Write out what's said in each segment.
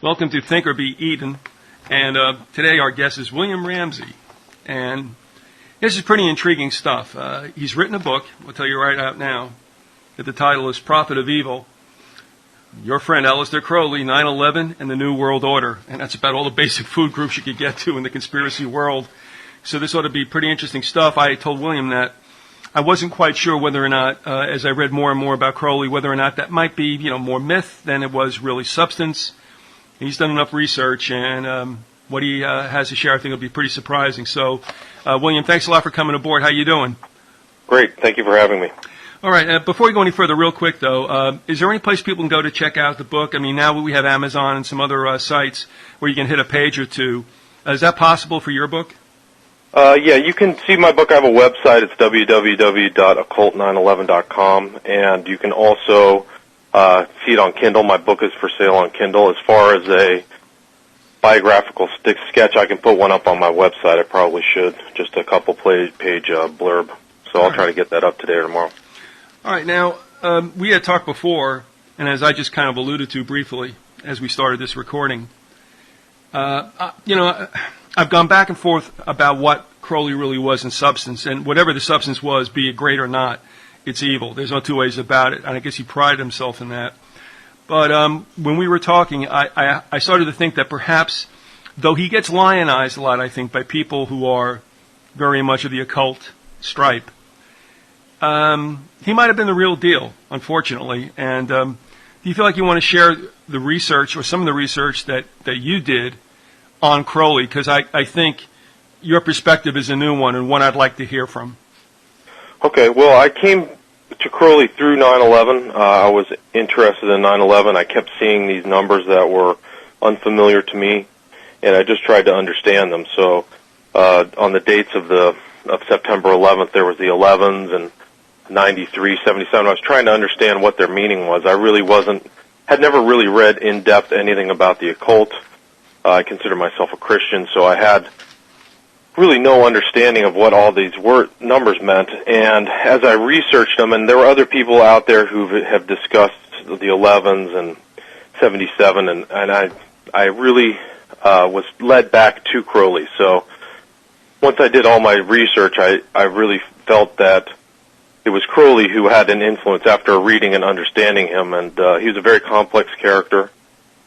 Welcome to Think or Be Eaten, and today our guest is William Ramsey, and this is pretty intriguing stuff. He's written a book, I'll tell you right out now, that the title is Prophet of Evil, your friend Aleister Crowley, 9/11 and the New World Order, and that's about all the basic food groups you could get to in the conspiracy world. So this ought to be pretty interesting stuff. I told William that I wasn't quite sure whether or not, as I read more and more about Crowley, whether or not that might be, more myth than it was really substance. He's done enough research, and what he has to share, I think, will be pretty surprising. So, William, thanks a lot for coming aboard. How you doing? Great. Thank you for having me. All right. Before we go any further, real quick, though, is there any place people can go to check out the book? I mean, now we have Amazon and some other sites where you can hit a page or two. Is that possible for your book? Yeah, you can see my book. I have a website. It's www.occult911.com, and you can also see it on Kindle. My book is for sale on Kindle. As far as a biographical sketch, I can put one up on my website. I probably should. Just a couple page blurb. So I'll try to get that up today or tomorrow. All right. Now, we had talked before, and as I just kind of alluded to briefly as we started this recording, I've gone back and forth about what Crowley really was in substance, and whatever the substance was, be it great or not, it's evil. There's no two ways about it, and I guess he prided himself in that. But when we were talking, I started to think that perhaps, though he gets lionized a lot, I think, by people who are very much of the occult stripe, he might have been the real deal, unfortunately. And do you feel like you want to share the research, or some of the research that you did on Crowley? Because I think your perspective is a new one, and one I'd like to hear from. Okay, well, I came to Crowley through 9/11. I was interested in 9/11. I kept seeing these numbers that were unfamiliar to me, and I just tried to understand them. So on the dates of September 11th, there was the 11s and 93, 77. I was trying to understand what their meaning was. I really had never really read in depth anything about the occult. I consider myself a Christian, so I had really no understanding of what all these numbers meant. And as I researched them, and there were other people out there who have discussed the 11s and 77, and I really was led back to Crowley. So once I did all my research, I really felt that it was Crowley who had an influence after reading and understanding him, and he was a very complex character,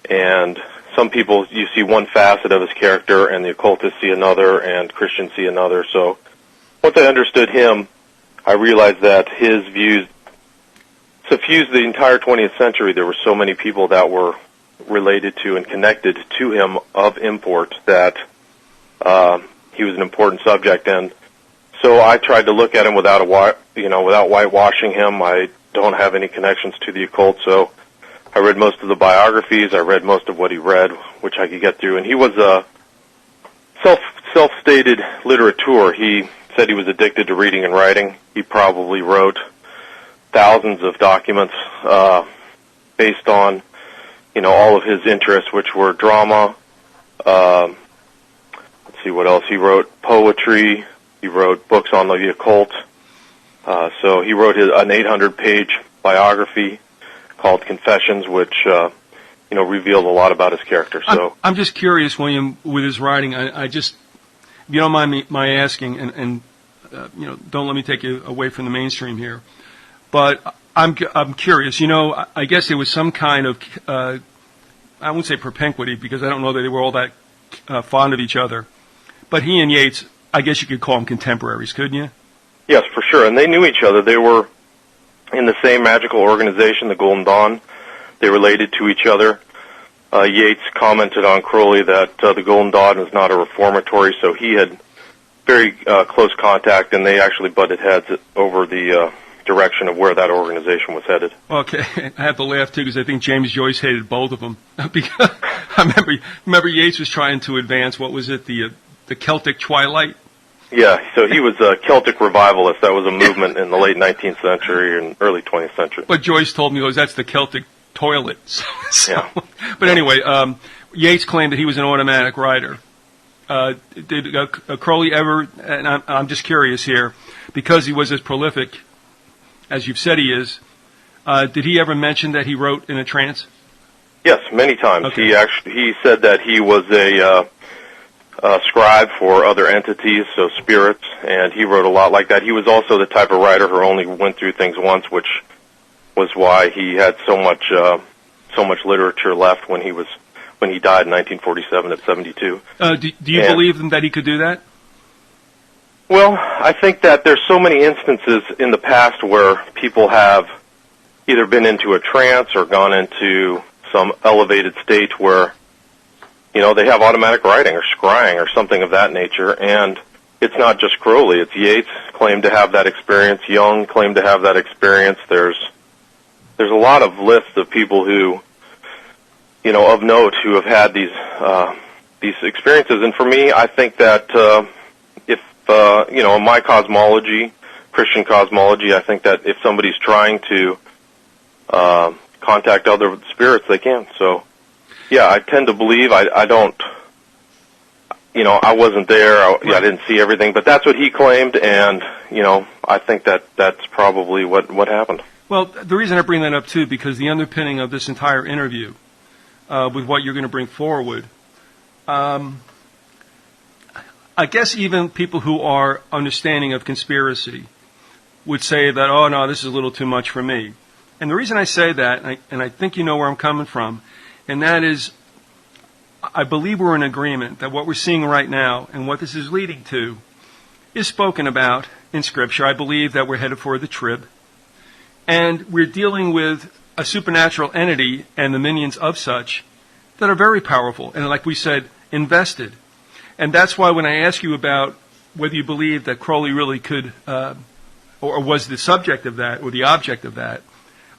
and some people, you see one facet of his character, and the occultists see another, and Christians see another. So once I understood him, I realized that his views suffused the entire 20th century. There were so many people that were related to and connected to him of import that he was an important subject. And so I tried to look at him without whitewashing him. I don't have any connections to the occult, so I read most of the biographies. I read most of what he read, which I could get through. And he was a self-stated literateur. He said he was addicted to reading and writing. He probably wrote thousands of documents based on, all of his interests, which were drama. Let's see what else. He wrote poetry. He wrote books on the occult. So he wrote an 800-page biography called Confessions, which revealed a lot about his character. So I'm just curious, William, with his writing. I just, if you don't mind my asking, and don't let me take you away from the mainstream here, but I'm curious. I guess there was some kind of I won't say propinquity, because I don't know that they were all that fond of each other, but he and Yeats, I guess you could call them contemporaries, couldn't you? Yes, for sure, and they knew each other. They were in the same magical organization, the Golden Dawn. They related to each other. Yeats commented on Crowley that the Golden Dawn is not a reformatory, so he had very close contact, and they actually butted heads over the direction of where that organization was headed. Okay, I have to laugh, too, because I think James Joyce hated both of them. Because I remember Yeats was trying to advance, what was it, the Celtic Twilight? Yeah, so he was a Celtic revivalist. That was a movement in the late 19th century and early 20th century. But Joyce told me, that's the Celtic toilet. Yeah. But anyway, Yeats claimed that he was an automatic writer. Did Crowley ever, and I'm just curious here, because he was as prolific as you've said he is, did he ever mention that he wrote in a trance? Yes, many times. Okay. He said that he was a scribe for other entities, so spirits, and he wrote a lot like that. He was also the type of writer who only went through things once, which was why he had so much literature left when he died in 1947 at 72. Do you believe that he could do that? Well, I think that there's so many instances in the past where people have either been into a trance or gone into some elevated state where, they have automatic writing or scrying or something of that nature. And it's not just Crowley. It's Yeats claimed to have that experience. Jung claimed to have that experience. There's a lot of lists of people who, of note who have had these experiences. And for me, I think that in my cosmology, Christian cosmology, I think that if somebody's trying to contact other spirits, they can. So, yeah, I tend to believe. I don't, I wasn't there. I didn't see everything, but that's what he claimed, and I think that's probably what happened. Well, the reason I bring that up too, because the underpinning of this entire interview, with what you're going to bring forward, I guess even people who are understanding of conspiracy would say that, oh no, this is a little too much for me. And the reason I say that, and I think you know where I'm coming from, and that is, I believe we're in agreement that what we're seeing right now and what this is leading to is spoken about in Scripture. I believe that we're headed for the trib, and we're dealing with a supernatural entity and the minions of such that are very powerful and, like we said, invested. And that's why when I ask you about whether you believe that Crowley really could, or was the subject of that or the object of that,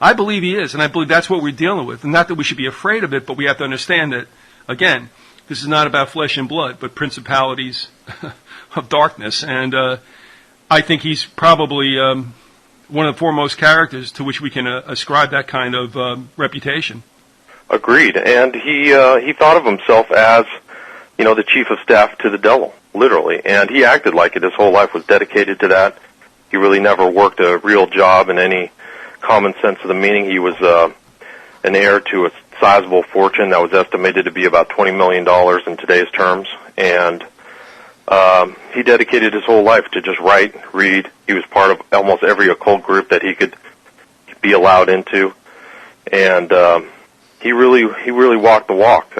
I believe he is, and I believe that's what we're dealing with. And not that we should be afraid of it, but we have to understand that, again, this is not about flesh and blood, but principalities of darkness. And I think he's probably one of the foremost characters to which we can ascribe that kind of reputation. Agreed. And he thought of himself as, the chief of staff to the devil, literally. And he acted like it. His whole life was dedicated to that. He really never worked a real job in any common sense of the meaning. He was an heir to a sizable fortune that was estimated to be about $20 million in today's terms. And he dedicated his whole life to just write, read. He was part of almost every occult group that he could be allowed into. And he really walked the walk.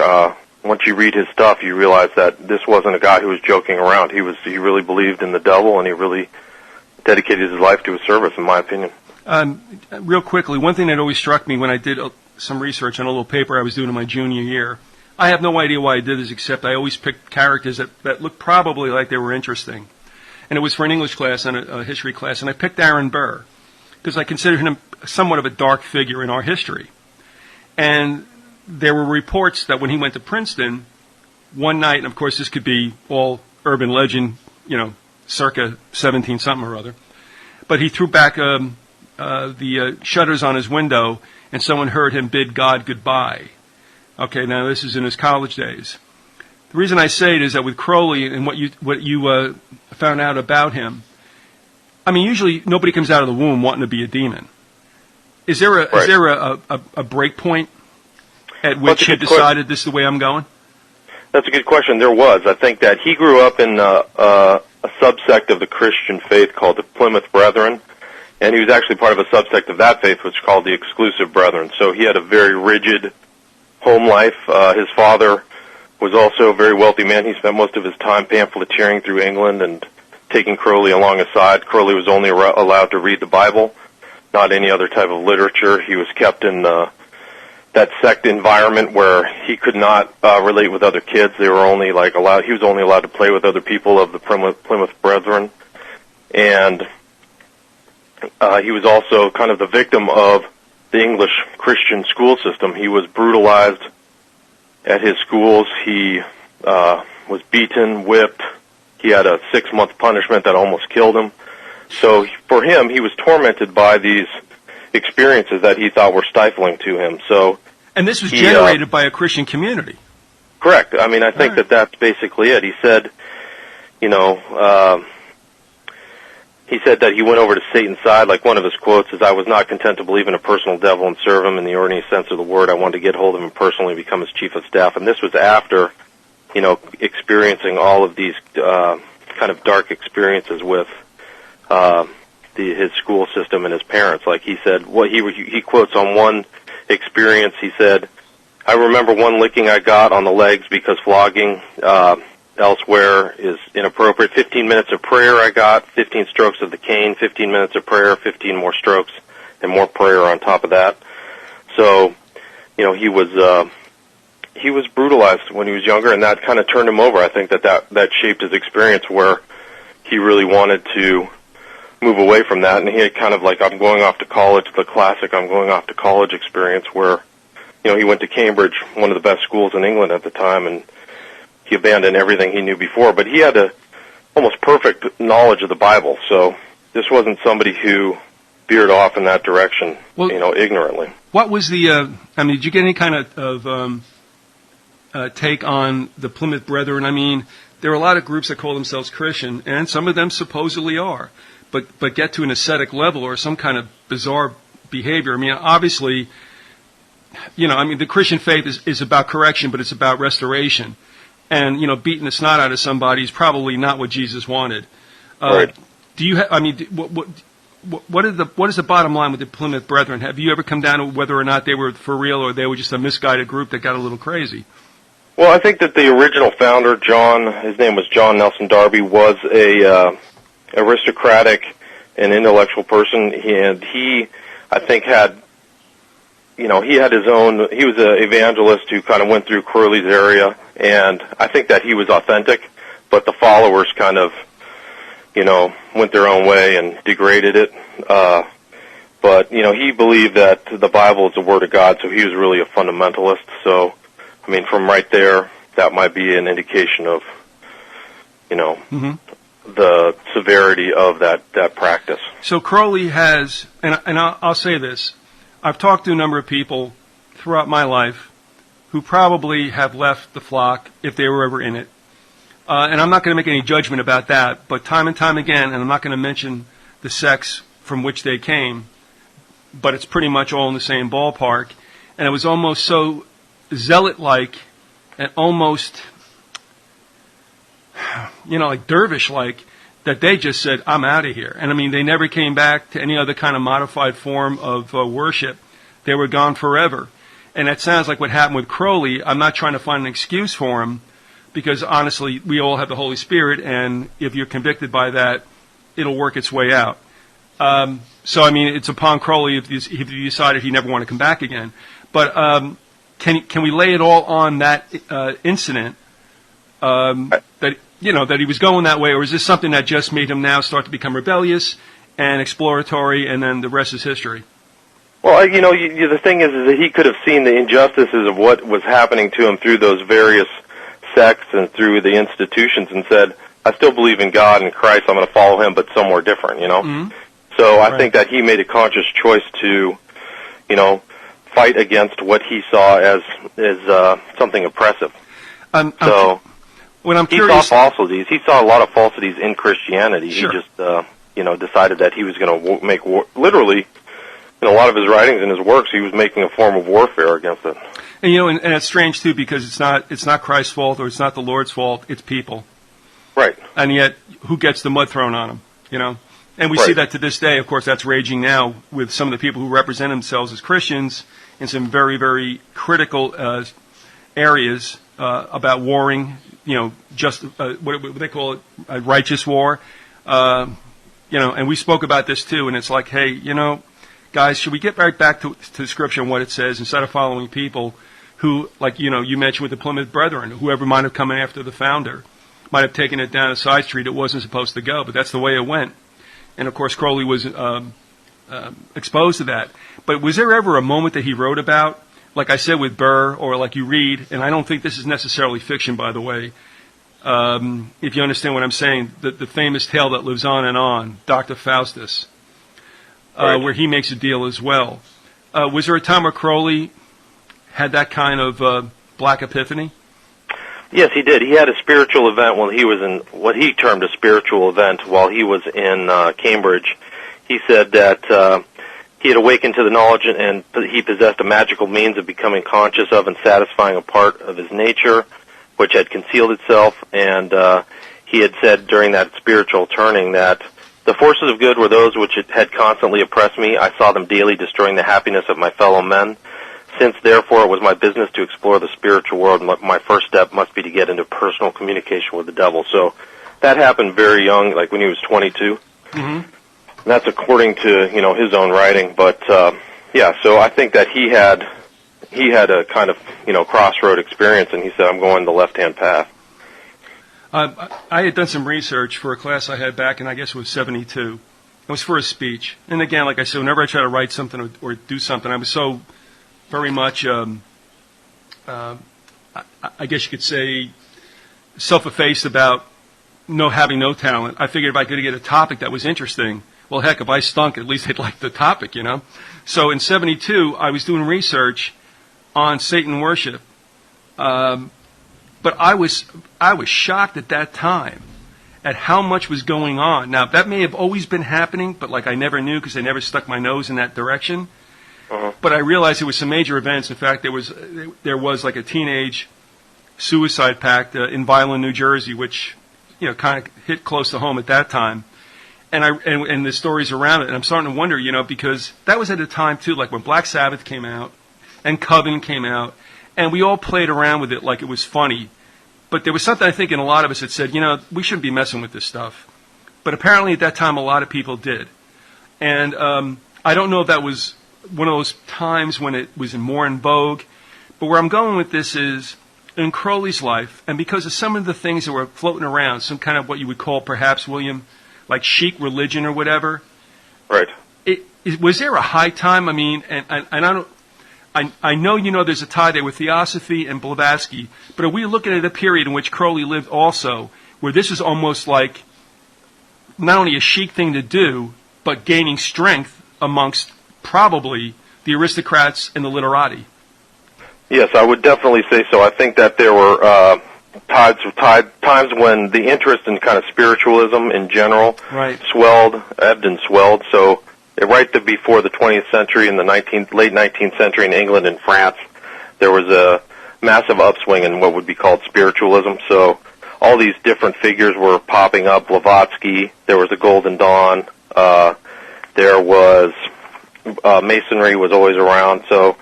Once you read his stuff, you realize that this wasn't a guy who was joking around. He really believed in the devil, and he really dedicated his life to his service, in my opinion. Real quickly, one thing that always struck me when I did some research on a little paper I was doing in my junior year, I have no idea why I did this, except I always picked characters that looked probably like they were interesting. And it was for an English class and a history class, and I picked Aaron Burr because I considered him somewhat of a dark figure in our history. And there were reports that when he went to Princeton, one night, and of course this could be all urban legend, circa 17-something or other, but he threw back the shutters on his window, and someone heard him bid God goodbye. Okay, now this is in his college days. The reason I say it is that with Crowley and what you found out about him, I mean, usually nobody comes out of the womb wanting to be a demon. Is there a break point at which you decided this is the way I'm going? That's a good question. There was. I think that he grew up in a subsect of the Christian faith called the Plymouth Brethren, and he was actually part of a subsect of that faith which is called the Exclusive Brethren. So he had a very rigid home life. His father was also a very wealthy man. He spent most of his time pamphleteering through England and taking Crowley along his side. Crowley was only allowed to read the Bible, not any other type of literature. He was kept in that sect environment where he could not relate with other kids. They were only he was only allowed to play with other people of the Plymouth Brethren. And he was also kind of the victim of the English Christian school system. He was brutalized at his schools. He was beaten, whipped. He had a 6-month punishment that almost killed him. So for him, he was tormented by these experiences that he thought were stifling to him. And this was generated by a Christian community. Correct. I mean, I think that's basically it. He said, he said that he went over to Satan's side. Like one of his quotes is, "I was not content to believe in a personal devil and serve him in the ordinary sense of the word. I wanted to get hold of him personally and become his chief of staff." And this was after, experiencing all of these kind of dark experiences with his school system and his parents. Like he said, he quotes on one experience, he said, "I remember one licking I got on the legs because flogging elsewhere is inappropriate. 15 minutes of prayer I got, 15 strokes of the cane, 15 minutes of prayer, 15 more strokes, and more prayer on top of that." So, he was brutalized when he was younger, and that kind of turned him over. I think that shaped his experience, where he really wanted to move away from that, and he had kind of like, "I'm going off to college," the classic "I'm going off to college" experience, where he went to Cambridge, one of the best schools in England at the time, and he abandoned everything he knew before. But he had a almost perfect knowledge of the Bible, so this wasn't somebody who veered off in that direction, ignorantly. What was the? Did you get any kind of take on the Plymouth Brethren? I mean, there are a lot of groups that call themselves Christian, and some of them supposedly are, but get to an ascetic level or some kind of bizarre behavior. I mean, obviously, the Christian faith is about correction, but it's about restoration. And, beating the snot out of somebody is probably not what Jesus wanted. Right. Do you what is the bottom line with the Plymouth Brethren? Have you ever come down to whether or not they were for real or they were just a misguided group that got a little crazy? Well, I think that the original founder, his name was John Nelson Darby, was a aristocratic and intellectual person, and he, I think, had his own. He was an evangelist who kind of went through Crowley's area, and I think that he was authentic, but the followers kind of, went their own way and degraded it. But he believed that the Bible is the Word of God, so he was really a fundamentalist. So, I mean, from right there, that might be an indication of, the severity of that practice. So Crowley has, and I'll say this, I've talked to a number of people throughout my life who probably have left the flock if they were ever in it. And I'm not going to make any judgment about that, but time and time again, and I'm not going to mention the sects from which they came, but it's pretty much all in the same ballpark. And it was almost so zealot-like and almost, like dervish-like, that they just said, "I'm out of here." And I mean, they never came back to any other kind of modified form of worship. They were gone forever. And that sounds like what happened with Crowley. I'm not trying to find an excuse for him, because honestly, we all have the Holy Spirit, and if you're convicted by that, it'll work its way out. So, I mean, it's upon Crowley if he decided he never wanted to come back again. But can we lay it all on that incident, that he was going that way, or is this something that just made him now start to become rebellious and exploratory, and then the rest is history? Well, the thing is that he could have seen the injustices of what was happening to him through those various sects and through the institutions, and said, "I still believe in God and Christ. I'm going to follow him, but somewhere different." Mm-hmm. So I think that he made a conscious choice to, fight against what he saw as something oppressive. When I'm he curious, saw falsities. He saw a lot of falsities in Christianity. Sure. He just, decided that he was going to make war. Literally, in a lot of his writings and his works, he was making a form of warfare against it. And and it's strange too, because it's not Christ's fault or it's not the Lord's fault. It's people. Right. And yet, who gets the mud thrown on them? And we see that to this day. Of course, that's raging now with some of the people who represent themselves as Christians in some very, very critical areas about warring. Just what they call it, a righteous war. And we spoke about this too. And it's like, hey, guys, should we get right back to Scripture and what it says instead of following people who, like you mentioned with the Plymouth Brethren, whoever might have come in after the founder, might have taken it down a side street it wasn't supposed to go, but that's the way it went. And of course, Crowley was exposed to that. But was there ever a moment that he wrote about, like I said with Burr, or like you read, and I don't think this is necessarily fiction, by the way, if you understand what I'm saying, the famous tale that lives on, Dr. Faustus, right, where he makes a deal as well. Was there a time where Crowley had that kind of black epiphany? Yes, he did. He had a spiritual event while he was in what he termed a spiritual event while he was in Cambridge. He said that he had awakened to the knowledge and he possessed a magical means of becoming conscious of and satisfying a part of his nature, which had concealed itself. And he had said during that spiritual turning that the forces of good were those which had constantly oppressed me. I saw them daily destroying the happiness of my fellow men. Since, therefore, it was my business to explore the spiritual world, my first step must be to get into personal communication with the devil. So that happened very young, like when he was 22. Mm-hmm. And that's according to, his own writing. But, so I think that he had a kind of, crossroad experience, and he said, I'm going the left-hand path. I had done some research for a class I had back in, I guess it was 72. It was for a speech. And again, like I said, whenever I try to write something or do something, I was so very much, I guess you could say, self-effaced about having no talent. I figured if I could get a topic that was interesting, well, heck, if I stunk, at least they'd like the topic, So in 72, I was doing research on Satan worship. But I was shocked at that time at how much was going on. Now, that may have always been happening, but I never knew because I never stuck my nose in that direction. Uh-huh. But I realized there was some major events. In fact, there was like a teenage suicide pact in Violin, New Jersey, which kind of hit close to home at that time. And the stories around it. And I'm starting to wonder, because that was at a time too, like when Black Sabbath came out and Coven came out, and we all played around with it like it was funny. But there was something I think in a lot of us that said, we shouldn't be messing with this stuff. But apparently at that time a lot of people did. And I don't know if that was one of those times when it was more in vogue. But where I'm going with this is, in Crowley's life, and because of some of the things that were floating around, some kind of what you would call perhaps, William, like chic religion or whatever. Right. Was there a high time? I mean, and I don't. I know there's a tie there with Theosophy and Blavatsky, but are we looking at a period in which Crowley lived also, where this is almost like not only a chic thing to do, but gaining strength amongst probably the aristocrats and the literati? Yes, I would definitely say so. I think that there were times when the interest in kind of spiritualism in general ebbed and swelled. So right before the 20th century, in the late 19th century in England and France, there was a massive upswing in what would be called spiritualism. So all these different figures were popping up. Blavatsky, there was the Golden Dawn, there was Masonry was always around. So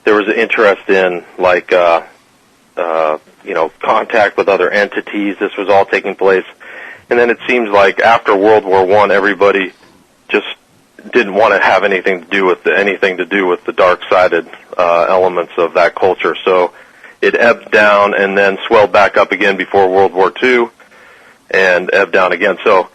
there was an interest in contact with other entities. This was all taking place. And then it seems like after World War I, everybody just didn't want to have anything to do with the dark-sided elements of that culture. So it ebbed down and then swelled back up again before World War II and ebbed down again. So,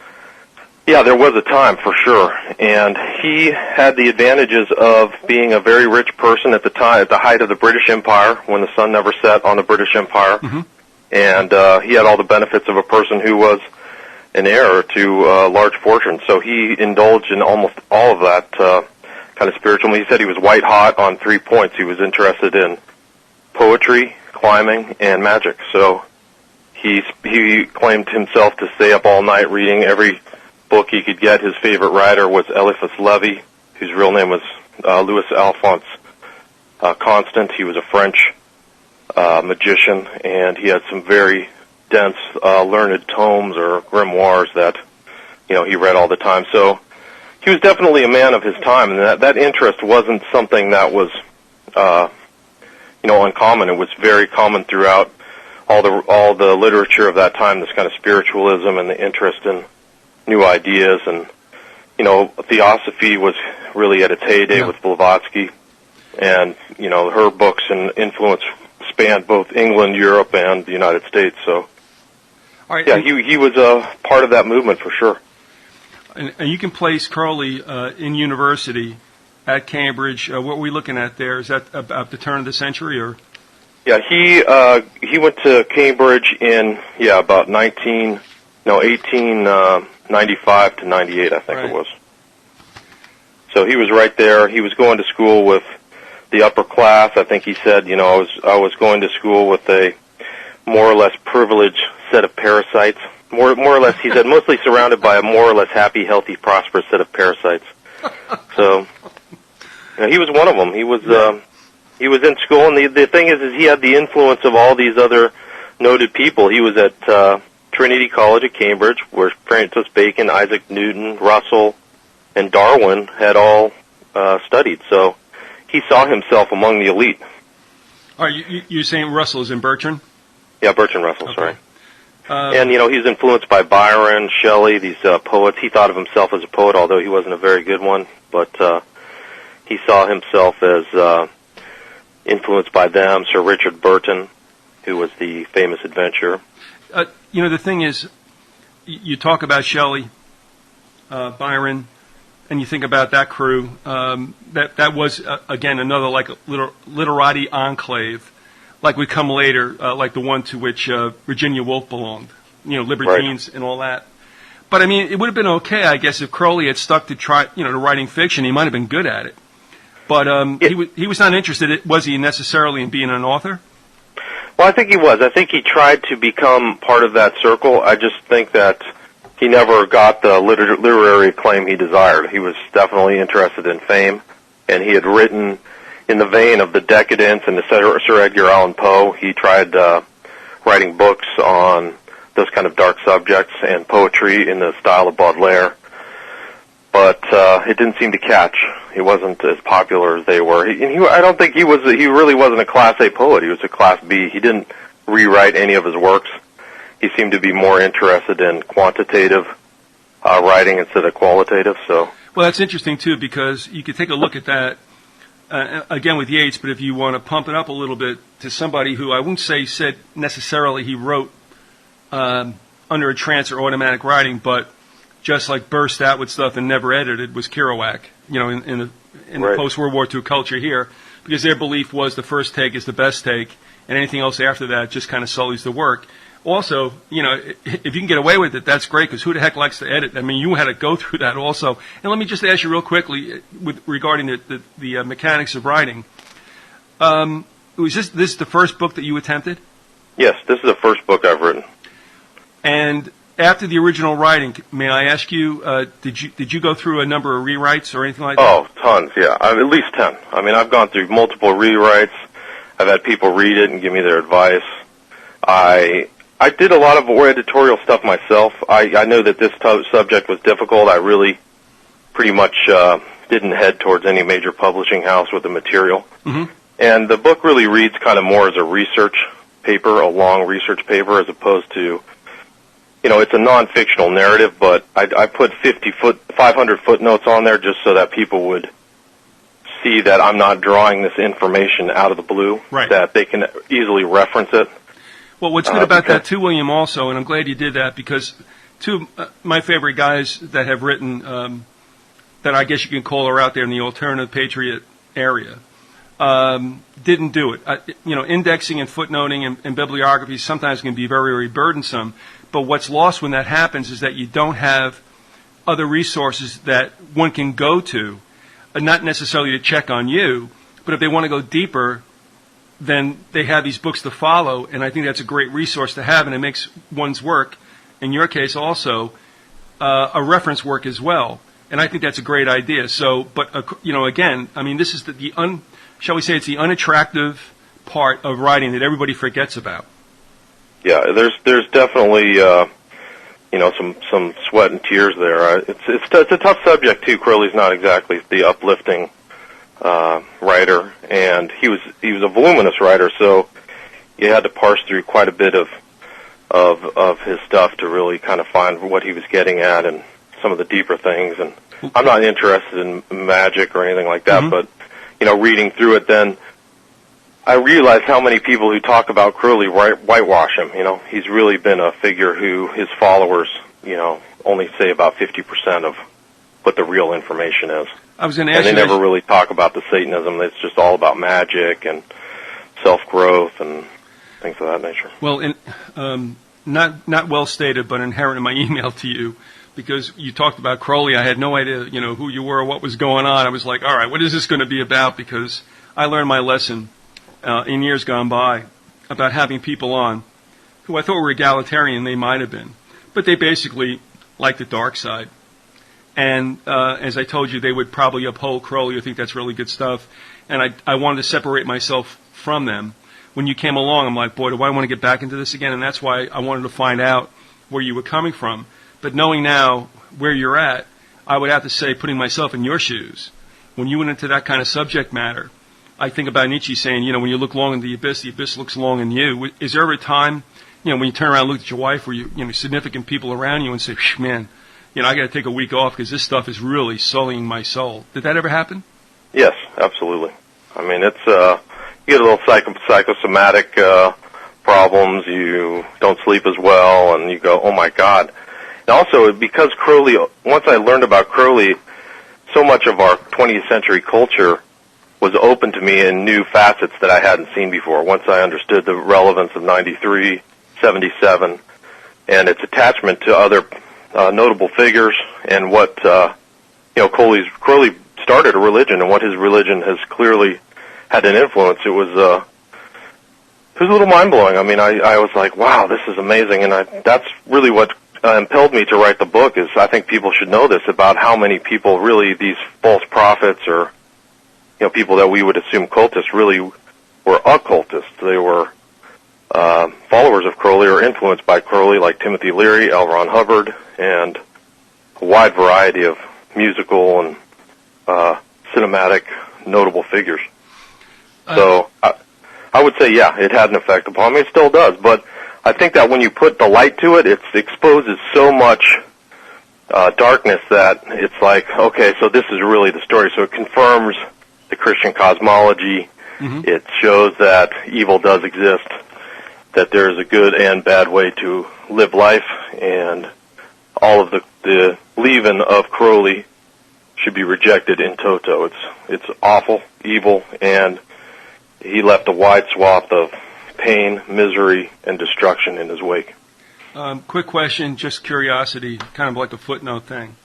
yeah, there was a time for sure. And he had the advantages of being a very rich person at the time, at the height of the British Empire, when the sun never set on the British Empire. Mm-hmm. And he had all the benefits of a person who was an heir to large fortune. So he indulged in almost all of that kind of spiritual. He said he was white hot on 3 points. He was interested in poetry, climbing, and magic. So he claimed himself to stay up all night reading every book he could get. His favorite writer was Eliphas Levi, whose real name was Louis Alphonse Constant. He was a French magician, and he had some very dense, learned tomes or grimoires that, he read all the time. So he was definitely a man of his time, and that interest wasn't something that was, uncommon. It was very common throughout all the literature of that time, this kind of spiritualism and the interest in new ideas. And, Theosophy was really at its heyday with Blavatsky, and, her books and influence spanned both England, Europe, and the United States. So, all right, yeah, he was a part of that movement for sure. And you can place Crowley in university at Cambridge. What were we looking at there? Is that about the turn of the century, or? Yeah, he went to Cambridge in about 1895 to 98, I think it was. So he was right there. He was going to school with the upper class. I think he said, I was going to school with a more or less privileged set of parasites. More or less, he said, mostly surrounded by a more or less happy, healthy, prosperous set of parasites. So, he was one of them. He was in school, and the thing is he had the influence of all these other noted people. He was at Trinity College at Cambridge, where Francis Bacon, Isaac Newton, Russell, and Darwin had all studied. So he saw himself among the elite. Are you're saying Russell is in Bertrand? Yeah, Bertrand Russell, Okay. sorry. And, he's influenced by Byron, Shelley, these poets. He thought of himself as a poet, although he wasn't a very good one. But he saw himself as influenced by them. Sir Richard Burton, who was the famous adventurer. The thing is, you talk about Shelley, Byron, and you think about that crew. That was, again, another like literati enclave, like would come later, like the one to which Virginia Woolf belonged, libertines and all that. But I mean, it would have been okay, I guess, if Crowley had stuck to to writing fiction. He might have been good at it. But he was not interested, was he, necessarily in being an author? Well, I think he was. I think he tried to become part of that circle. I just think that he never got the literary acclaim he desired. He was definitely interested in fame, and he had written in the vein of the decadence and the Sir Edgar Allan Poe. He tried writing books on those kind of dark subjects and poetry in the style of Baudelaire, but it didn't seem to catch. He wasn't as popular as they were. I don't think he really wasn't a Class A poet. He was a Class B. He didn't rewrite any of his works. He seemed to be more interested in quantitative writing instead of qualitative. So, well, that's interesting too, because you could take a look at that again with Yeats. But if you want to pump it up a little bit to somebody who I won't say said necessarily he wrote under a trance or automatic writing, but just like burst out with stuff and never edited, was Kerouac. In the post-World War II culture here, because their belief was the first take is the best take, and anything else after that just kind of sullies the work. Also, if you can get away with it, that's great, because who the heck likes to edit? I mean, you had to go through that also. And let me just ask you real quickly regarding the mechanics of writing. Was this the first book that you attempted? Yes, this is the first book I've written. And after the original writing, may I ask you, did you go through a number of rewrites or anything like that? Oh, tons, yeah. At least 10. I mean, I've gone through multiple rewrites. I've had people read it and give me their advice. I did a lot of editorial stuff myself. I know that this subject was difficult. I really pretty much didn't head towards any major publishing house with the material. Mm-hmm. And the book really reads kind of more as a research paper, a long research paper, as opposed to, it's a non-fictional narrative, but I put 500 footnotes on there just so that people would see that I'm not drawing this information out of the blue, right, that they can easily reference it. Well, what's good about that, too, William, also, and I'm glad you did that, because two of my favorite guys that have written, that I guess you can call are out there in the alternative patriot area, didn't do it. Indexing and footnoting and bibliography sometimes can be very, very burdensome, but what's lost when that happens is that you don't have other resources that one can go to, not necessarily to check on you, but if they want to go deeper, then they have these books to follow, and I think that's a great resource to have, and it makes one's work, in your case also, a reference work as well, and I think that's a great idea. So, but again, I mean, this is shall we say, it's the unattractive part of writing that everybody forgets about. Yeah, there's definitely some sweat and tears there. It's a tough subject too. Crowley's not exactly the uplifting writer, and he was a voluminous writer, so you had to parse through quite a bit of his stuff to really kind of find what he was getting at and some of the deeper things. And I'm not interested in magic or anything like that, mm-hmm. but reading through it, then I realized how many people who talk about Crowley whitewash him. He's really been a figure who his followers, only say about 50% of what the real information is. I was going to ask you. And they never really talk about the Satanism. It's just all about magic and self-growth and things of that nature. Well, not well stated, but inherent in my email to you, because you talked about Crowley. I had no idea, who you were or what was going on. I was like, all right, what is this going to be about? Because I learned my lesson in years gone by about having people on who I thought were egalitarian. They might have been, but they basically like the dark side. And as I told you, they would probably uphold Crowley or think that's really good stuff. And I wanted to separate myself from them. When you came along, I'm like, boy, do I want to get back into this again? And that's why I wanted to find out where you were coming from. But knowing now where you're at, I would have to say, putting myself in your shoes, when you went into that kind of subject matter, I think about Nietzsche saying, when you look long in the abyss looks long in you. Is there ever a time, when you turn around and look at your wife or significant people around you and say, man, I got to take a week off because this stuff is really sullying my soul? Did that ever happen? Yes, absolutely. I mean, it's you get a little psychosomatic problems. You don't sleep as well, and you go, oh my God. And also, because Crowley, once I learned about Crowley, so much of our 20th century culture was open to me in new facets that I hadn't seen before. Once I understood the relevance of 93, 77, and its attachment to other notable figures, and what Crowley started a religion, and what his religion has clearly had an influence. It was a little mind blowing. I mean, I was like, wow, this is amazing, and that's really what impelled me to write the book. Is I think people should know this about how many people really these false prophets or people that we would assume cultists really were occultists. They were followers of Crowley or influenced by Crowley, like Timothy Leary, L. Ron Hubbard, and a wide variety of musical and cinematic notable figures. So I would say, yeah, it had an effect upon me. It still does. But I think that when you put the light to it, it exposes so much darkness that it's like, okay, so this is really the story. So it confirms the Christian cosmology. Mm-hmm. It shows that evil does exist, that there is a good and bad way to live life, and all of the leaven of Crowley should be rejected in toto. It's awful, evil, and he left a wide swath of pain, misery, and destruction in his wake. Quick question, just curiosity, kind of like a footnote thing.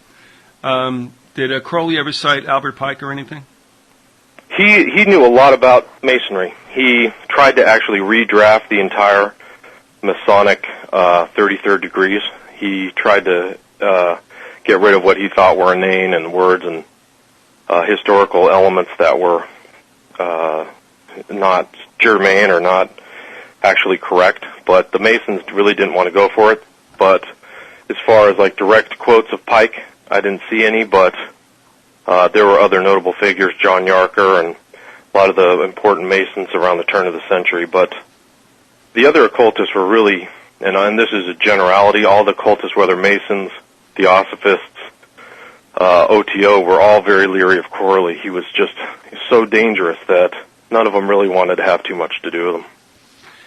Did Crowley ever cite Albert Pike or anything? He knew a lot about Masonry. He tried to actually redraft the entire Masonic 33rd degrees. He tried to get rid of what he thought were inane and words and historical elements that were not germane or not actually correct. But the Masons really didn't want to go for it. But as far as like direct quotes of Pike, I didn't see any, but there were other notable figures, John Yarker and a lot of the important Masons around the turn of the century. But the other occultists were really, and this is a generality, all the occultists, whether Masons, Theosophists, OTO, were all very leery of Crowley. He was just so dangerous that none of them really wanted to have too much to do with him.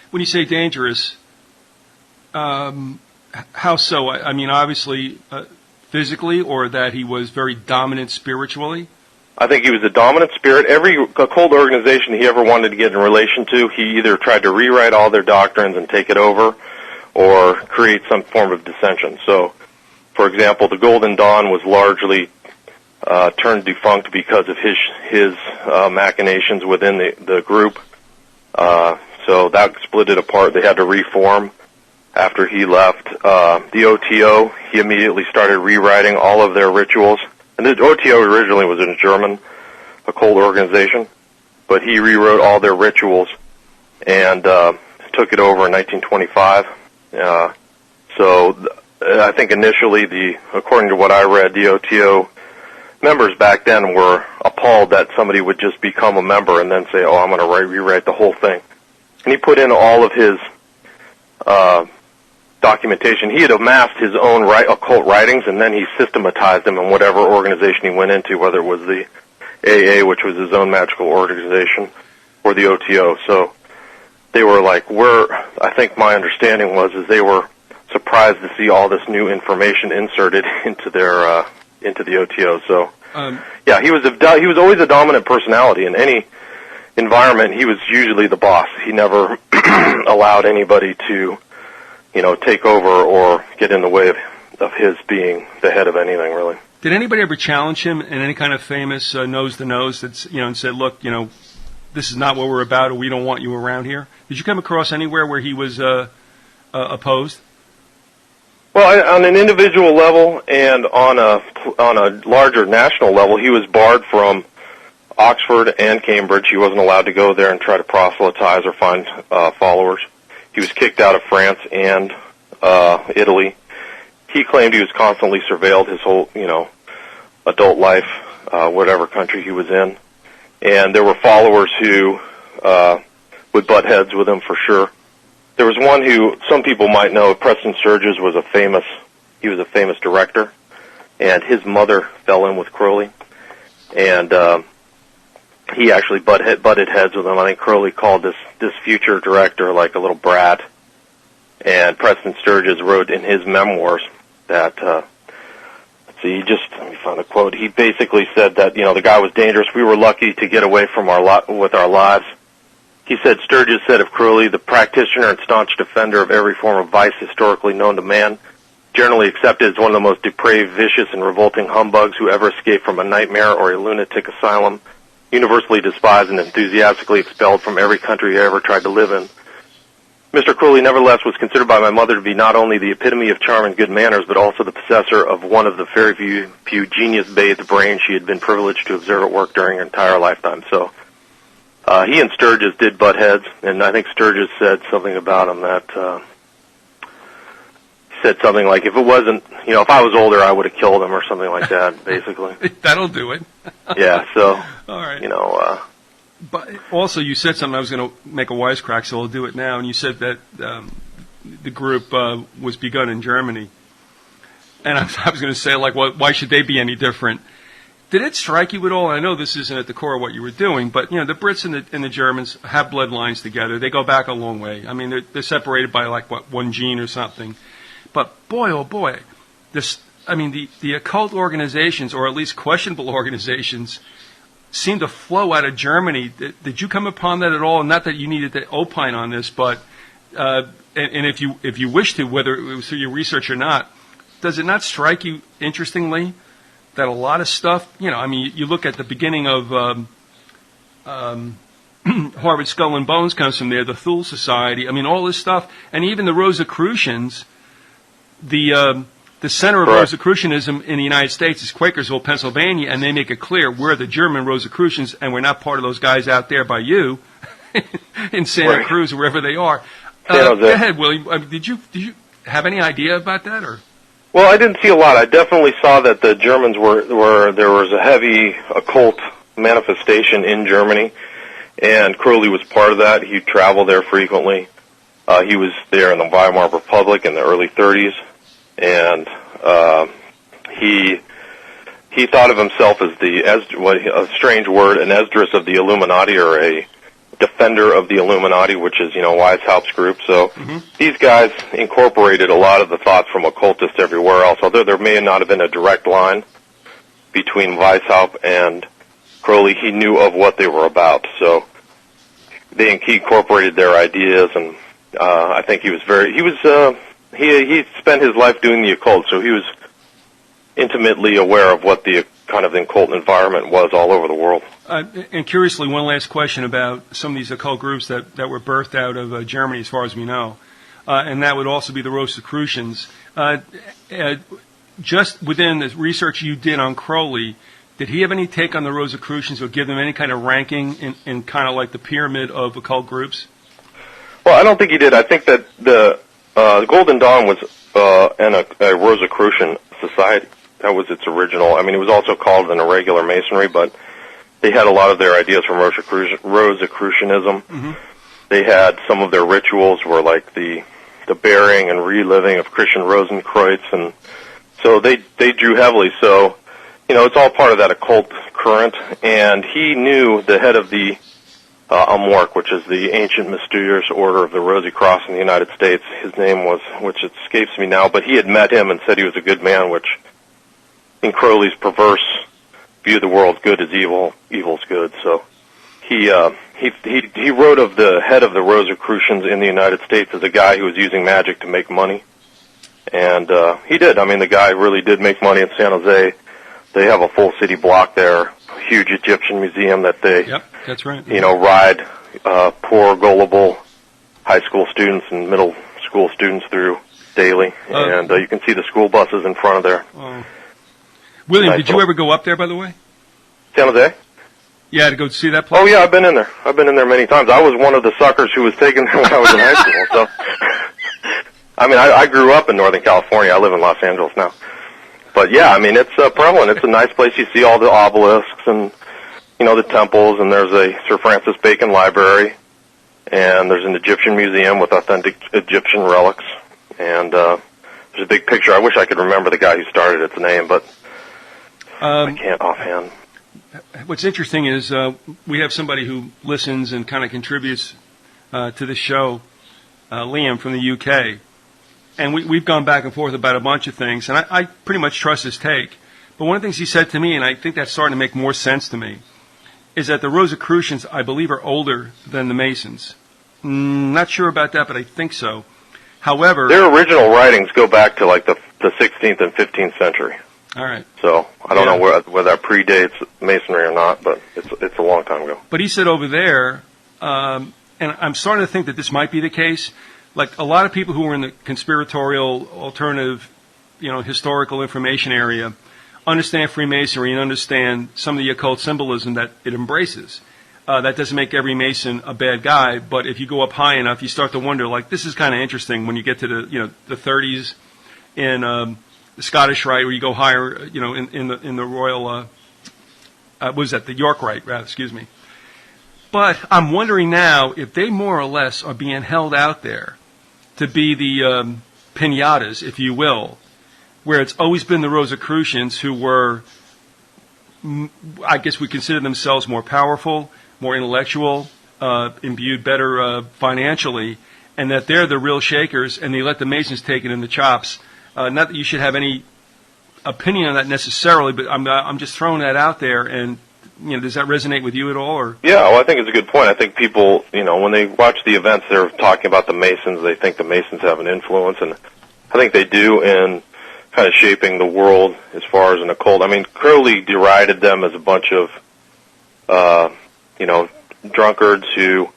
When you say dangerous, how so? I mean, obviously physically, or that he was very dominant spiritually? I think he was a dominant spirit. Every occult organization he ever wanted to get in relation to, he either tried to rewrite all their doctrines and take it over, or create some form of dissension. So, for example, the Golden Dawn was largely turned defunct because of his machinations within the group. So that split it apart. They had to reform after he left. The OTO, he immediately started rewriting all of their rituals. And the OTO originally was a German occult organization, but he rewrote all their rituals and took it over in 1925. So I think initially, according to what I read, the OTO members back then were appalled that somebody would just become a member and then say, oh, I'm going to rewrite the whole thing. And he put in all of his documentation. He had amassed his own occult writings, and then he systematized them in whatever organization he went into, whether it was the AA, which was his own magical organization, or the OTO. So they were like, I think my understanding is they were surprised to see all this new information inserted into their into the OTO. So yeah, he was always a dominant personality in any environment. He was usually the boss. He never allowed anybody to take over or get in the way of his being the head of anything, really. Did anybody ever challenge him in any kind of famous nose-to-nose that's, and said, look, this is not what we're about, or we don't want you around here? Did you come across anywhere where he was opposed? Well, on an individual level and on a larger national level, he was barred from Oxford and Cambridge. He wasn't allowed to go there and try to proselytize or find followers. He was kicked out of France and Italy. He claimed he was constantly surveilled his whole, adult life, whatever country he was in. And there were followers who would butt heads with him for sure. There was one who some people might know, Preston Sturges, was a famous director, and his mother fell in with Crowley, and he actually butted heads with him. I think Crowley called this future director like a little brat, and Preston Sturges wrote in his memoirs that, let me find a quote. He basically said that, the guy was dangerous. We were lucky to get away from with our lives. He said, Sturges said of Crowley, the practitioner and staunch defender of every form of vice historically known to man, generally accepted as one of the most depraved, vicious, and revolting humbugs who ever escaped from a nightmare or a lunatic asylum, universally despised and enthusiastically expelled from every country he ever tried to live in. Mr. Crowley, nevertheless, was considered by my mother to be not only the epitome of charm and good manners, but also the possessor of one of the very few genius-bathed brains she had been privileged to observe at work during her entire lifetime. So, he and Sturges did butt heads, and I think Sturges said something about him that, said something like, if it wasn't, if I was older, I would have killed him or something like that, basically. That'll do it. Yeah, so, all right. But also, you said something. I was going to make a wisecrack, so I'll do it now. And you said that the group was begun in Germany, and I was going to say, like, why should they be any different? Did it strike you at all? I know this isn't at the core of what you were doing, but the Brits and the Germans have bloodlines together. They go back a long way. I mean, they're separated by one gene or something. But boy, oh boy, the occult organizations, or at least questionable organizations, seem to flow out of Germany. Did you come upon that at all? Not that you needed to opine on this, but and if you wish to, whether it was through your research or not, does it not strike you interestingly that a lot of stuff, you look at the beginning of Harvard Skull and Bones comes from there, the Thule Society, all this stuff, and even the Rosicrucians, the center of Rosicrucianism in the United States is Quakersville, Pennsylvania, and they make it clear we're the German Rosicrucians, and we're not part of those guys out there by you in Santa Cruz or wherever they are. Go ahead, William. Did you have any idea about that, or? Well, I didn't see a lot. I definitely saw that the Germans were there was a heavy occult manifestation in Germany, and Crowley was part of that. He traveled there frequently. He was there in the Weimar Republic in the early 30s, and he thought of himself as a strange word, an Esdras of the Illuminati, or a defender of the Illuminati, which is, Weishaupt's group. So these guys incorporated a lot of the thoughts from occultists everywhere else, although there may not have been a direct line between Weishaupt and Crowley. He knew of what they were about, so he incorporated their ideas, and I think he spent his life doing the occult, so he was intimately aware of what the kind of occult environment was all over the world. And curiously, one last question about some of these occult groups that were birthed out of Germany, as far as we know, and that would also be the Rosicrucians. Just within the research you did on Crowley, did he have any take on the Rosicrucians or give them any kind of ranking in kind of like the pyramid of occult groups? Well, I don't think he did. I think that the Golden Dawn was a Rosicrucian society. That was its original. It was also called an irregular masonry, but they had a lot of their ideas from Rosicrucianism. Mm-hmm. They had some of their rituals were like the burying and reliving of Christian Rosenkreuz, and so they drew heavily. So, it's all part of that occult current, and he knew the head of the Amorc, which is the ancient mysterious order of the Rosy Cross in the United States. His name was, which escapes me now, but he had met him and said he was a good man, which in Crowley's perverse view of the world, good is evil, evil's good. So he wrote of the head of the Rosicrucians in the United States as a guy who was using magic to make money. And he did. The guy really did make money in San Jose. They have a full city block there, huge Egyptian museum that they, that's right. Ride poor, gullible high school students and middle school students through daily, and you can see the school buses in front of there. William, did you ever go up there, by the way? San Jose? Yeah, to go see that place? Oh, yeah, I've been in there. I've been in there many times. I was one of the suckers who was taken there when I was in high school. So, I mean, I grew up in Northern California. I live in Los Angeles now. But, yeah, I mean, it's prevalent. It's a nice place. You see all the obelisks and, you know, the temples, and there's a Sir Francis Bacon library, and there's an Egyptian museum with authentic Egyptian relics, and there's a big picture. I wish I could remember the guy who started its name, but I can't offhand. What's interesting is we have somebody who listens and kind of contributes to this show, Liam from the UK, and we've gone back and forth about a bunch of things, and I pretty much trust his take. But one of the things he said to me, and I think that's starting to make more sense to me, is that the Rosicrucians, I believe, are older than the Masons. Not sure about that, but I think so. However, their original writings go back to like the 16th and 15th century. All right. So I don't know whether that predates Masonry or not, but it's a long time ago. But he said over there, and I'm starting to think that this might be the case. Like a lot of people who are in the conspiratorial, alternative, you know, historical information area understand Freemasonry and understand some of the occult symbolism that it embraces. That doesn't make every Mason a bad guy, but if you go up high enough, you start to wonder, like, this is kind of interesting when you get to the 30s in the Scottish Rite, where you go higher, you know, in the Royal, what was that, the York Rite, rather, excuse me. But I'm wondering now if they more or less are being held out there to be the pinatas, if you will, where it's always been the Rosicrucians who were, I guess we consider themselves more powerful, more intellectual, imbued better financially, and that they're the real shakers, and they let the Masons take it in the chops. Not that you should have any opinion on that necessarily, but I'm just throwing that out there. And you know, does that resonate with you at all? Or yeah, well, I think it's a good point. I think people, you know, when they watch the events, they're talking about the Masons. They think the Masons have an influence, and I think they do in kind of shaping the world as far as an occult. I mean, Crowley derided them as a bunch of, you know, drunkards who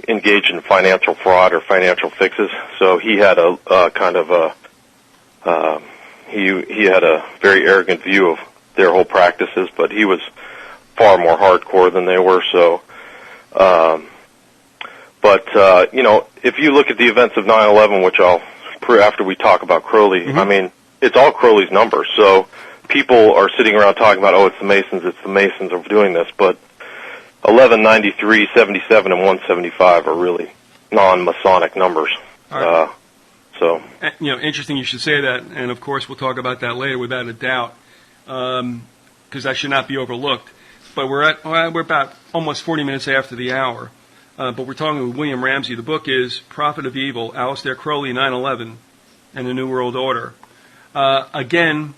engaged in financial fraud or financial fixes. So he had a kind of a he had a very arrogant view of their whole practices, but he was far more hardcore than they were. So, but you know, if you look at the events of 9/11, which I'll after we talk about Crowley, I mean, it's all Crowley's numbers. So people are sitting around talking about, oh, it's the Masons of doing this, but 11, 93, 77, and 175 are really non-Masonic numbers. Right. So, you know, interesting you should say that, and of course we'll talk about that later without a doubt, because that should not be overlooked. But we're about almost 40 minutes after the hour, but we're talking with William Ramsey. The book is Prophet of Evil, Aleister Crowley, 9/11, and the New World Order. Again,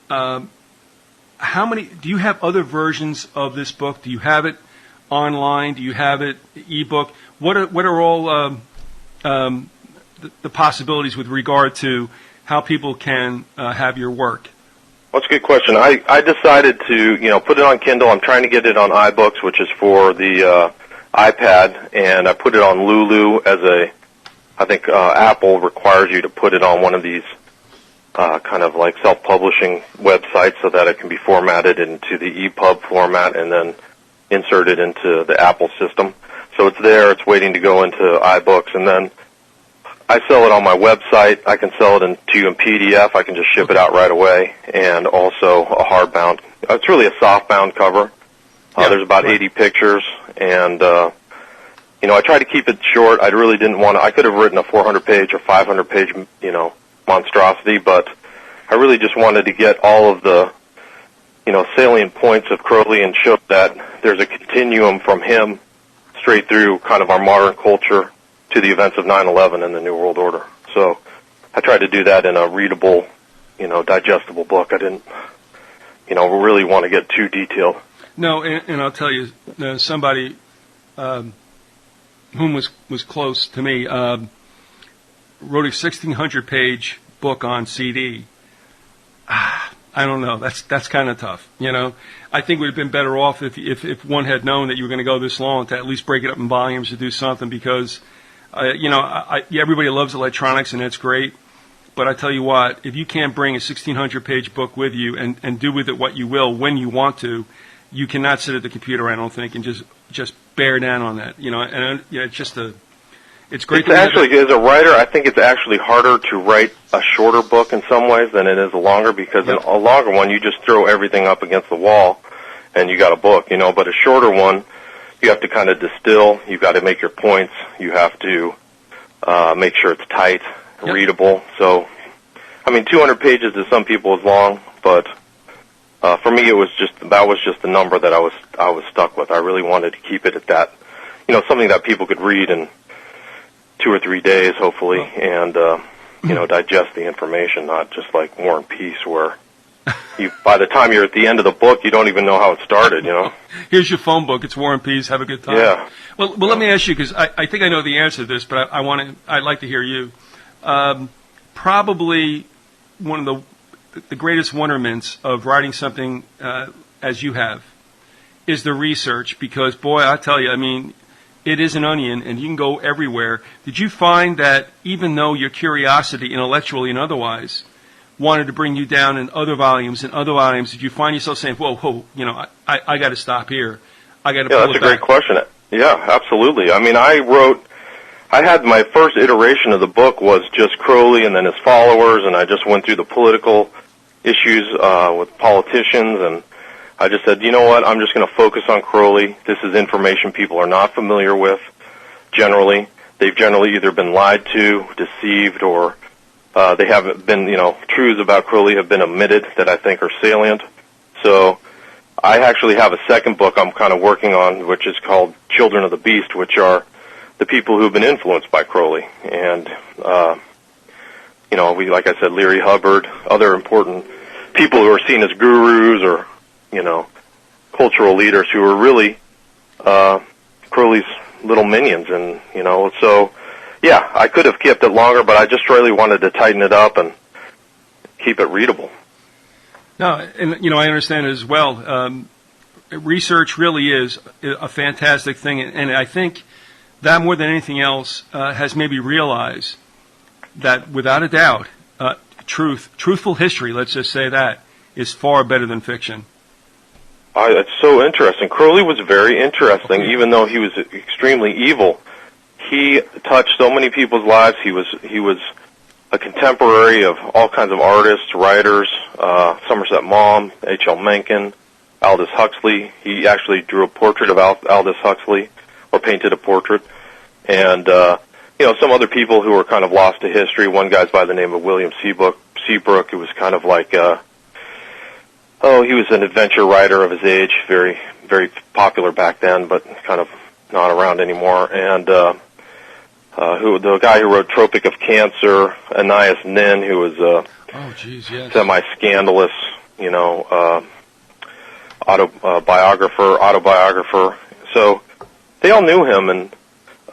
how many? Do you have other versions of this book? Do you have it online? Do you have it ebook? What are all the possibilities with regard to how people can have your work? Well, that's a good question. I decided to, put it on Kindle. I'm trying to get it on iBooks, which is for the iPad, and I put it on Lulu I think Apple requires you to put it on one of these kind of like self-publishing websites so that it can be formatted into the EPUB format and then inserted into the Apple system. So it's there. It's waiting to go into iBooks, and then I sell it on my website. I can sell it to you in PDF. I can just ship it out right away, and also a hardbound. It's really a softbound cover. There's about 80 pictures, and I try to keep it short. I really didn't want to. I could have written a 400-page or 500-page, monstrosity, but I really just wanted to get all of the, salient points of Crowley and show that there's a continuum from him straight through kind of our modern culture to the events of 9/11 and the New World Order. So I tried to do that in a readable, digestible book. I didn't, really want to get too detailed. No, and I'll tell you, somebody whom was close to me wrote a 1,600-page book on CD. I don't know. That's kind of tough. I think we'd have been better off if one had known that you were going to go this long to at least break it up in volumes to do something, because Everybody loves electronics, and that's great. But I tell you what, if you can't bring a 1,600-page book with you and do with it what you will when you want to, you cannot sit at the computer, I don't think, and just bear down on that. It's great. It's actually, as a writer, I think it's actually harder to write a shorter book in some ways than it is a longer, because in a longer one, you just throw everything up against the wall and you got a book, But a shorter one, you have to kind of distill. You've got to make your points. You have to make sure it's tight, readable. So, 200 pages to some people is long, but for me, that was just the number that I was stuck with. I really wanted to keep it at that, something that people could read in 2 or 3 days, hopefully, and digest the information, not just like War and Peace, where by the time you're at the end of the book, you don't even know how it started. Here's your phone book. It's War and Peace. Have a good time. Yeah. Well, let me ask you, because I think I know the answer to this, but I'd like to hear you. Probably one of the greatest wonderments of writing something as you have is the research, because, boy, I tell you, it is an onion, and you can go everywhere. Did you find that even though your curiosity, intellectually and otherwise, wanted to bring you down in other volumes, did you find yourself saying, whoa, I got to stop here. I got to pull it back? Yeah, that's a great question. Yeah, absolutely. I had my first iteration of the book was just Crowley and then his followers, and I just went through the political issues with politicians, and I just said, you know what, I'm just going to focus on Crowley. This is information people are not familiar with, generally. They've generally either been lied to, deceived, or they haven't been, truths about Crowley have been omitted that I think are salient. So I actually have a second book I'm kind of working on, which is called Children of the Beast, which are the people who've been influenced by Crowley. And, like I said, Leary Hubbard, other important people who are seen as gurus or, cultural leaders who are really Crowley's little minions. And, so, yeah, I could have kept it longer, but I just really wanted to tighten it up and keep it readable. No, and, I understand it as well. Research really is a fantastic thing, and I think that more than anything else has made me realize that, without a doubt, truthful history, let's just say that, is far better than fiction. It's so interesting. Crowley was very interesting, even though he was extremely evil. He touched so many people's lives. He was a contemporary of all kinds of artists, writers, Somerset Maugham, H.L. Mencken, Aldous Huxley. He actually drew a portrait of Aldous Huxley, or painted a portrait. And, some other people who were kind of lost to history. One guy's by the name of William Seabrook, who was kind of like, he was an adventure writer of his age, very, very popular back then, but kind of not around anymore. And, the guy who wrote Tropic of Cancer, Anais Nin, who was semi-scandalous, autobiographer. So they all knew him, and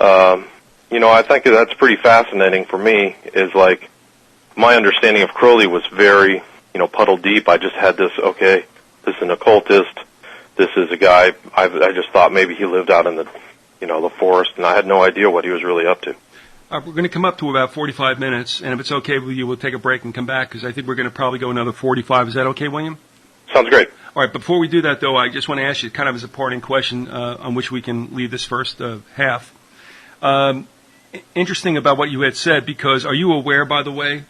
I think that's pretty fascinating for me. Is like my understanding of Crowley was very, puddle deep. I just had this. Okay, this is an occultist. This is a guy. I just thought maybe he lived out in the the forest, and I had no idea what he was really up to. We're going to come up to about 45 minutes, and if it's okay with you, we'll take a break and come back, because I think we're going to probably go another 45. Is that okay, William? Sounds great. All right, before we do that, though, I just want to ask you kind of as a parting question on which we can leave this first half. Interesting about what you had said, because are you aware, by the way,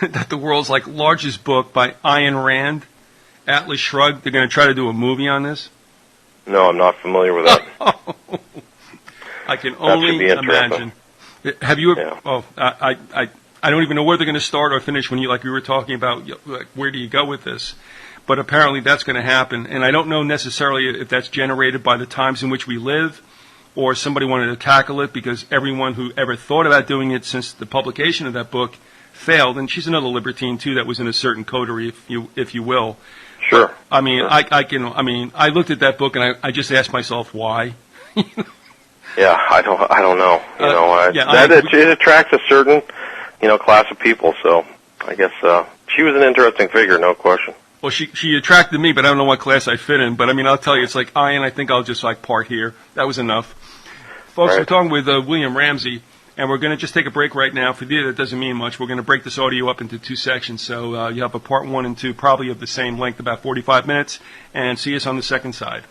that the world's largest book by Ayn Rand, Atlas Shrugged, they're going to try to do a movie on this? No, I'm not familiar with that. I can only imagine. Have you? Yeah. I don't even know where they're going to start or finish. When we were talking about where do you go with this, but apparently that's going to happen, and I don't know necessarily if that's generated by the times in which we live, or somebody wanted to tackle it because everyone who ever thought about doing it since the publication of that book failed. And she's another libertine too that was in a certain coterie, if you will. Sure. But, I looked at that book and I just asked myself why. Yeah, I don't know. It attracts a certain, class of people. So I guess she was an interesting figure, no question. Well, she attracted me, but I don't know what class I fit in. But I'll tell you, it's Ian, I think I'll just part here. That was enough. Folks, We're talking with William Ramsey, And we're going to just take a break right now. For you, that doesn't mean much. We're going to break this audio up into 2 sections. So you have a part 1 and 2, probably of the same length, about 45 minutes. And see us on the second side.